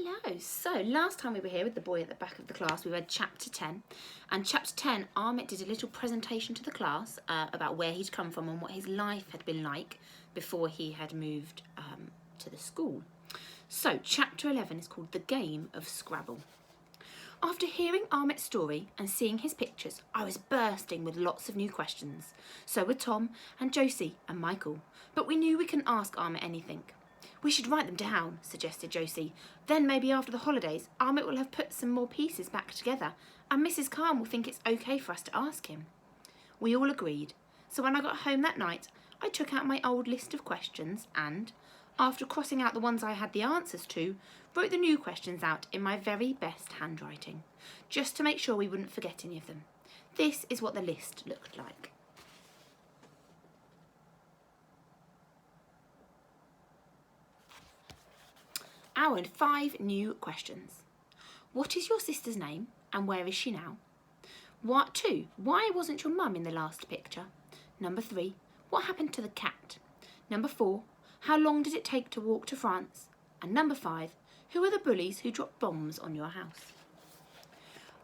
Hello. So last time we were here with the boy at the back of the class, we read chapter 10. And chapter 10, Amit did a little presentation to the class about where he'd come from and what his life had been like before he had moved to the school. So chapter 11 is called The Game of Scrabble. After hearing Amit's story and seeing his pictures, I was bursting with lots of new questions. So were Tom and Josie and Michael. But we knew we couldn't ask Amit anything. We should write them down, suggested Josie. Then maybe after the holidays, Amit will have put some more pieces back together and Mrs. Khan will think it's okay for us to ask him. We all agreed. So when I got home that night, I took out my old list of questions and, after crossing out the ones I had the answers to, wrote the new questions out in my very best handwriting, just to make sure we wouldn't forget any of them. This is what the list looked like. Our 5 new questions. What is your sister's name and where is she now? 2. Why wasn't your mum in the last picture? Number 3. What happened to the cat? Number 4. How long did it take to walk to France? And number 5. Who are the bullies who dropped bombs on your house?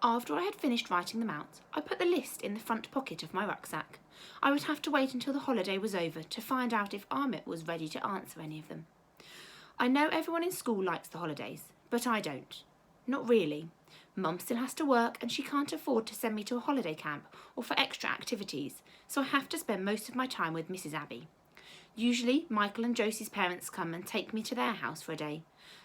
After I had finished writing them out, I put the list in the front pocket of my rucksack. I would have to wait until the holiday was over to find out if Amit was ready to answer any of them. I know everyone in school likes the holidays, but I don't. Not really. Mum still has to work and she can't afford to send me to a holiday camp or for extra activities, so I have to spend most of my time with Mrs. Abbey. Usually, Michael and Josie's parents come and take me to their house for a day,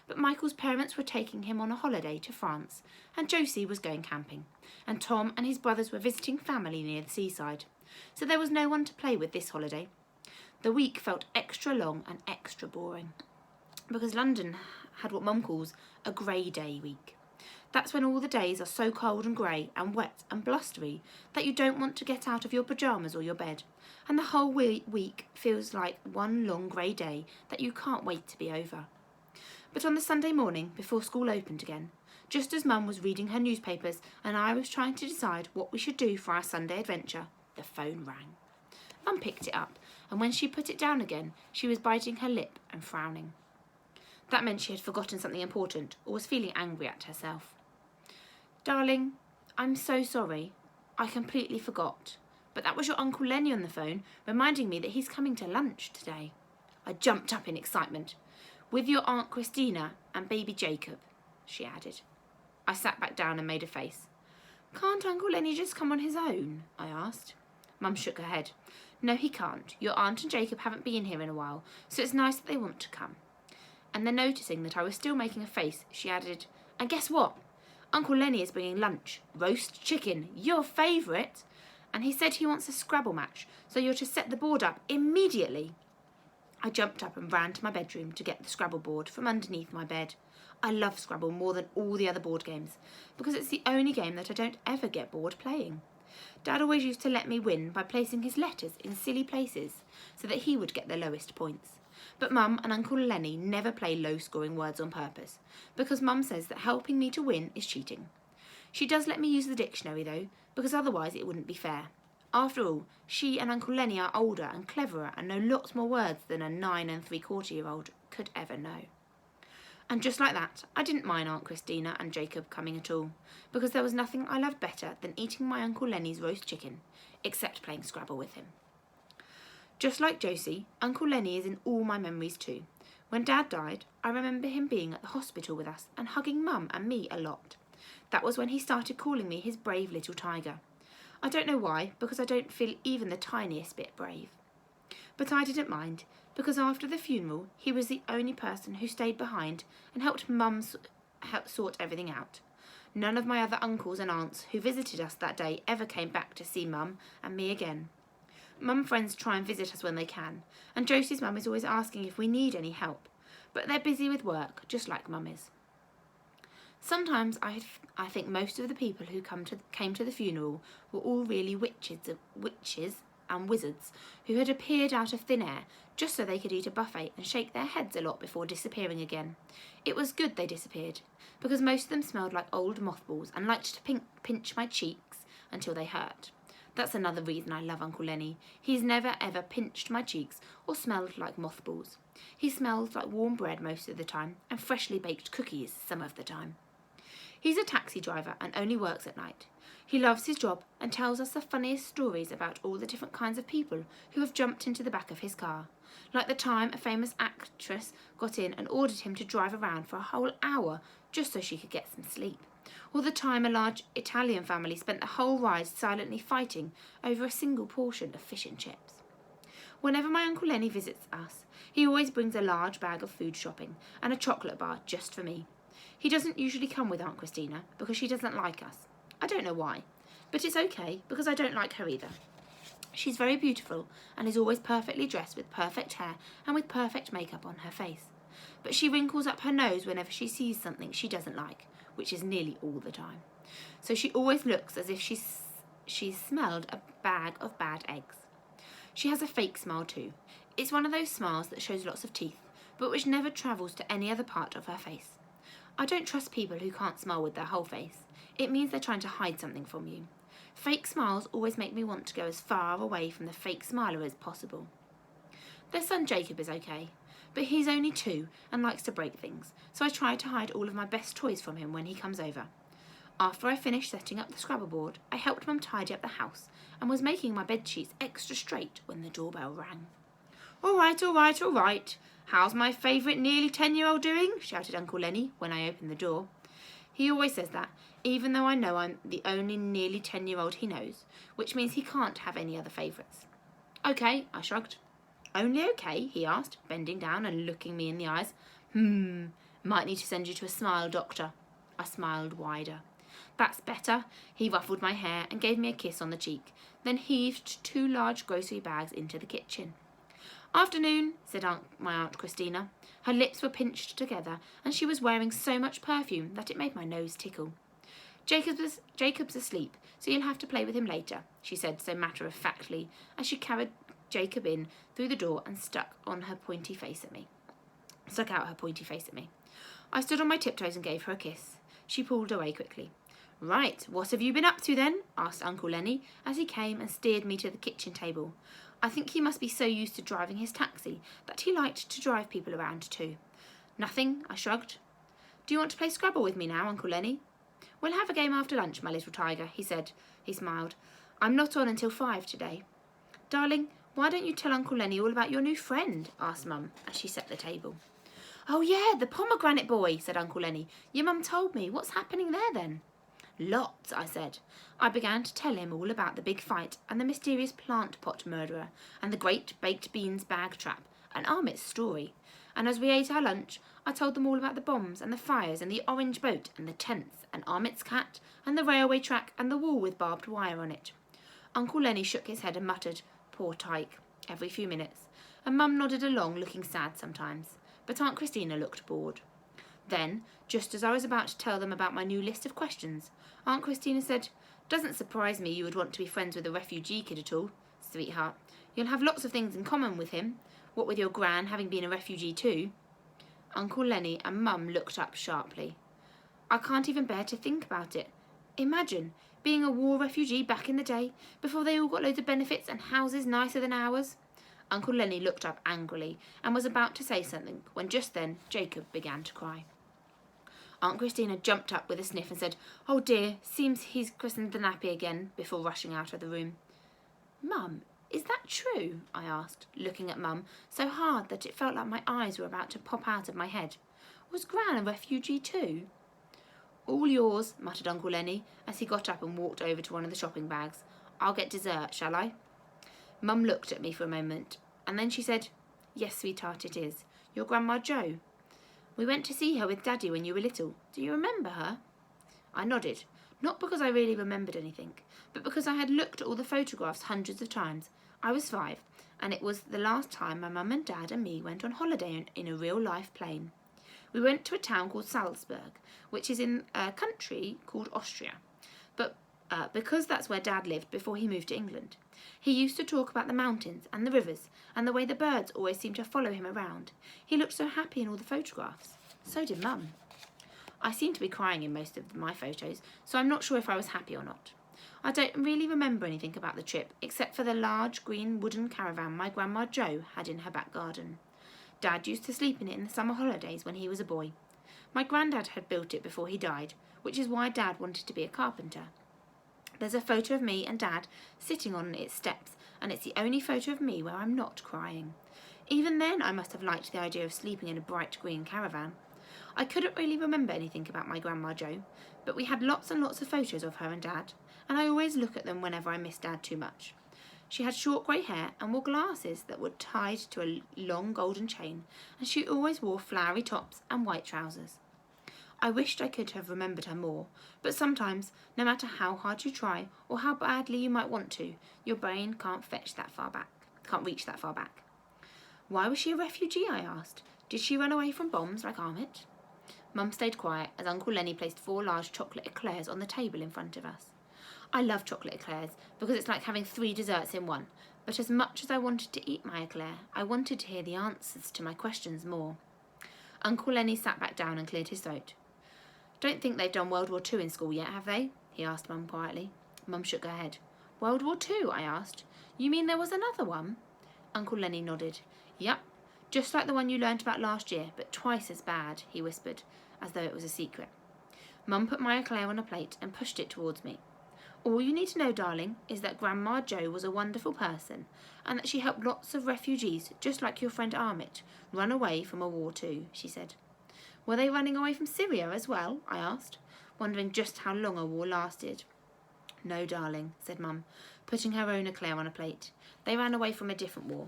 but Michael's parents were taking him on a holiday to France, and Josie was going camping, and Tom and his brothers were visiting family near the seaside, so there was no one to play with this holiday. The week felt extra long and extra boring, because London had what Mum calls a grey day week. That's when all the days are so cold and grey and wet and blustery that you don't want to get out of your pyjamas or your bed, and the whole week feels like one long grey day that you can't wait to be over. But on the Sunday morning, before school opened again, just as Mum was reading her newspapers and I was trying to decide what we should do for our Sunday adventure, the phone rang. Mum picked it up, and when she put it down again, she was biting her lip and frowning. That meant she had forgotten something important or was feeling angry at herself. Darling, I'm so sorry. I completely forgot. But that was your Uncle Lenny on the phone, reminding me that he's coming to lunch today. I jumped up in excitement. With your Aunt Christina and baby Jacob, she added. I sat back down and made a face. Can't Uncle Lenny just come on his own? I asked. Mum shook her head. No, he can't. Your aunt and Jacob haven't been here in a while, so it's nice that they want to come. And then noticing that I was still making a face, she added, and guess what? Uncle Lenny is bringing lunch, roast chicken, your favourite. And he said he wants a Scrabble match, so you're to set the board up immediately. I jumped up and ran to my bedroom to get the Scrabble board from underneath my bed. I love Scrabble more than all the other board games, because it's the only game that I don't ever get bored playing. Dad always used to let me win by placing his letters in silly places, so that he would get the lowest points. But Mum and Uncle Lenny never play low-scoring words on purpose, because Mum says that helping me to win is cheating. She does let me use the dictionary though, because otherwise it wouldn't be fair. After all, she and Uncle Lenny are older and cleverer and know lots more words than a 9 3/4-year-old could ever know. And just like that, I didn't mind Aunt Christina and Jacob coming at all, because there was nothing I loved better than eating my Uncle Lenny's roast chicken, except playing Scrabble with him. Just like Josie, Uncle Lenny is in all my memories too. When Dad died, I remember him being at the hospital with us and hugging Mum and me a lot. That was when he started calling me his brave little tiger. I don't know why, because I don't feel even the tiniest bit brave. But I didn't mind, because after the funeral, he was the only person who stayed behind and helped Mum sort everything out. None of my other uncles and aunts who visited us that day ever came back to see Mum and me again. Mum friends try and visit us when they can, and Josie's mum is always asking if we need any help, but they're busy with work, just like Mum is. Sometimes I think most of the people who came to the funeral were all really witches and wizards who had appeared out of thin air just so they could eat a buffet and shake their heads a lot before disappearing again. It was good they disappeared, because most of them smelled like old mothballs and liked to pinch my cheeks until they hurt. That's another reason I love Uncle Lenny. He's never ever pinched my cheeks or smelled like mothballs. He smells like warm bread most of the time and freshly baked cookies some of the time. He's a taxi driver and only works at night. He loves his job and tells us the funniest stories about all the different kinds of people who have jumped into the back of his car. Like the time a famous actress got in and ordered him to drive around for a whole hour just so she could get some sleep. Or the time a large Italian family spent the whole ride silently fighting over a single portion of fish and chips. Whenever my Uncle Lenny visits us, he always brings a large bag of food shopping and a chocolate bar just for me. He doesn't usually come with Aunt Christina because she doesn't like us. I don't know why, but it's okay because I don't like her either. She's very beautiful and is always perfectly dressed with perfect hair and with perfect makeup on her face. But she wrinkles up her nose whenever she sees something she doesn't like, which is nearly all the time. So she always looks as if she's smelled a bag of bad eggs. She has a fake smile too. It's one of those smiles that shows lots of teeth, but which never travels to any other part of her face. I don't trust people who can't smile with their whole face. It means they're trying to hide something from you. Fake smiles always make me want to go as far away from the fake smiler as possible. Their son Jacob is okay, but he's only 2 and likes to break things, so I try to hide all of my best toys from him when he comes over. After I finished setting up the Scrabble board, I helped Mum tidy up the house and was making my bed sheets extra straight when the doorbell rang. All right. How's my favourite nearly 10-year-old doing? Shouted Uncle Lenny when I opened the door. He always says that, even though I know I'm the only nearly 10-year-old he knows, which means he can't have any other favourites. Okay, I shrugged. Only okay, he asked, bending down and looking me in the eyes. Might need to send you to a smile doctor. I smiled wider. That's better. He ruffled my hair and gave me a kiss on the cheek, then heaved 2 large grocery bags into the kitchen. Afternoon, said my Aunt Christina. Her lips were pinched together and she was wearing so much perfume that it made my nose tickle. Jacob's asleep, so you'll have to play with him later, she said so matter-of-factly as she carried Jacob in through the door and stuck out her pointy face at me. I stood on my tiptoes and gave her a kiss. She pulled away quickly. Right, what have you been up to then? Asked Uncle Lenny as he came and steered me to the kitchen table. I think he must be so used to driving his taxi that he liked to drive people around too. Nothing, I shrugged. Do you want to play Scrabble with me now, Uncle Lenny? We'll have a game after lunch, my little tiger, he said. He smiled. I'm not on until 5 today. Darling, why don't you tell Uncle Lenny all about your new friend? Asked Mum as she set the table. Oh yeah, the pomegranate boy, said Uncle Lenny. Your mum told me. What's happening there then? Lots, I said. I began to tell him all about the big fight and the mysterious plant pot murderer and the great baked beans bag trap and Armit's story. And as we ate our lunch, I told them all about the bombs and the fires and the orange boat and the tents and Armit's cat and the railway track and the wall with barbed wire on it. Uncle Lenny shook his head and muttered, poor Tyke, every few minutes, and Mum nodded along, looking sad sometimes, but Aunt Christina looked bored. Then, just as I was about to tell them about my new list of questions, Aunt Christina said, Doesn't surprise me you would want to be friends with a refugee kid at all, sweetheart. You'll have lots of things in common with him, what with your gran having been a refugee too. Uncle Lenny and Mum looked up sharply. I can't even bear to think about it. Imagine being a war refugee back in the day, before they all got loads of benefits and houses nicer than ours. Uncle Lenny looked up angrily and was about to say something when just then Jacob began to cry. Aunt Christina jumped up with a sniff and said, Oh dear, seems he's christened the nappy again, before rushing out of the room. Mum, is that true? I asked, looking at Mum so hard that it felt like my eyes were about to pop out of my head. Was Gran a refugee too? All yours, muttered Uncle Lenny as he got up and walked over to one of the shopping bags. I'll get dessert, shall I? Mum looked at me for a moment and then she said, Yes, sweetheart, it is. Your Grandma Jo. We went to see her with Daddy when you were little. Do you remember her? I nodded, not because I really remembered anything, but because I had looked at all the photographs hundreds of times. I was 5, and it was the last time my mum and Dad and me went on holiday in a real-life plane. We went to a town called Salzburg, which is in a country called Austria, but because that's where Dad lived before he moved to England. He used to talk about the mountains and the rivers and the way the birds always seemed to follow him around. He looked so happy in all the photographs. So did Mum. I seem to be crying in most of my photos, so I'm not sure if I was happy or not. I don't really remember anything about the trip, except for the large green wooden caravan my Grandma Jo had in her back garden. Dad used to sleep in it in the summer holidays when he was a boy. My granddad had built it before he died, which is why Dad wanted to be a carpenter. There's a photo of me and Dad sitting on its steps, and it's the only photo of me where I'm not crying. Even then I must have liked the idea of sleeping in a bright green caravan. I couldn't really remember anything about my Grandma Jo, but we had lots and lots of photos of her and Dad, and I always look at them whenever I miss Dad too much. She had short grey hair and wore glasses that were tied to a long golden chain, and she always wore flowery tops and white trousers. I wished I could have remembered her more, but sometimes, no matter how hard you try or how badly you might want to, your brain can't reach that far back. Why was she a refugee, I asked. Did she run away from bombs like Amit? Mum stayed quiet as Uncle Lenny placed 4 large chocolate eclairs on the table in front of us. I love chocolate eclairs because it's like having 3 desserts in one, but as much as I wanted to eat my eclair, I wanted to hear the answers to my questions more. Uncle Lenny sat back down and cleared his throat. Don't think they've done World War II in school yet, have they? He asked Mum quietly. Mum shook her head. World War II, I asked. You mean there was another one? Uncle Lenny nodded. Yep, just like the one you learnt about last year, but twice as bad, he whispered, as though it was a secret. Mum put my eclair on a plate and pushed it towards me. All you need to know, darling, is that Grandma Jo was a wonderful person, and that she helped lots of refugees, just like your friend Amit, run away from a war too, she said. Were they running away from Syria as well? I asked, wondering just how long a war lasted. No, darling, said Mum, putting her own eclair on a plate. They ran away from a different war.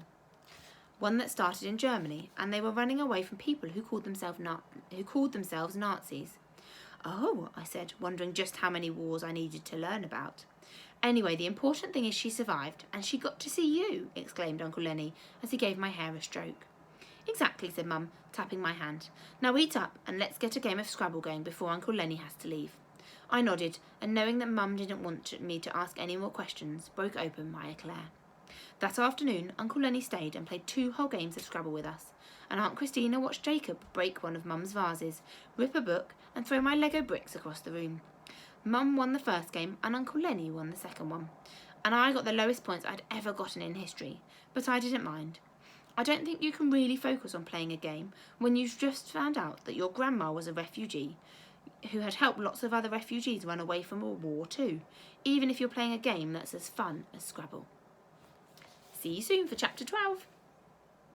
One that started in Germany, and they were running away from people who called themselves Nazis. Oh, I said, wondering just how many wars I needed to learn about. Anyway, the important thing is she survived, and she got to see you, exclaimed Uncle Lenny, as he gave my hair a stroke. Exactly, said Mum, tapping my hand. Now eat up, and let's get a game of Scrabble going before Uncle Lenny has to leave. I nodded, and knowing that Mum didn't want me to ask any more questions, broke open my eclair. That afternoon, Uncle Lenny stayed and played 2 whole games of Scrabble with us, and Aunt Christina watched Jacob break one of Mum's vases, rip a book, and throw my Lego bricks across the room. Mum won the first game, and Uncle Lenny won the second one, and I got the lowest points I'd ever gotten in history, but I didn't mind. I don't think you can really focus on playing a game when you've just found out that your grandma was a refugee who had helped lots of other refugees run away from a war too, even if you're playing a game that's as fun as Scrabble. See you soon for Chapter 12.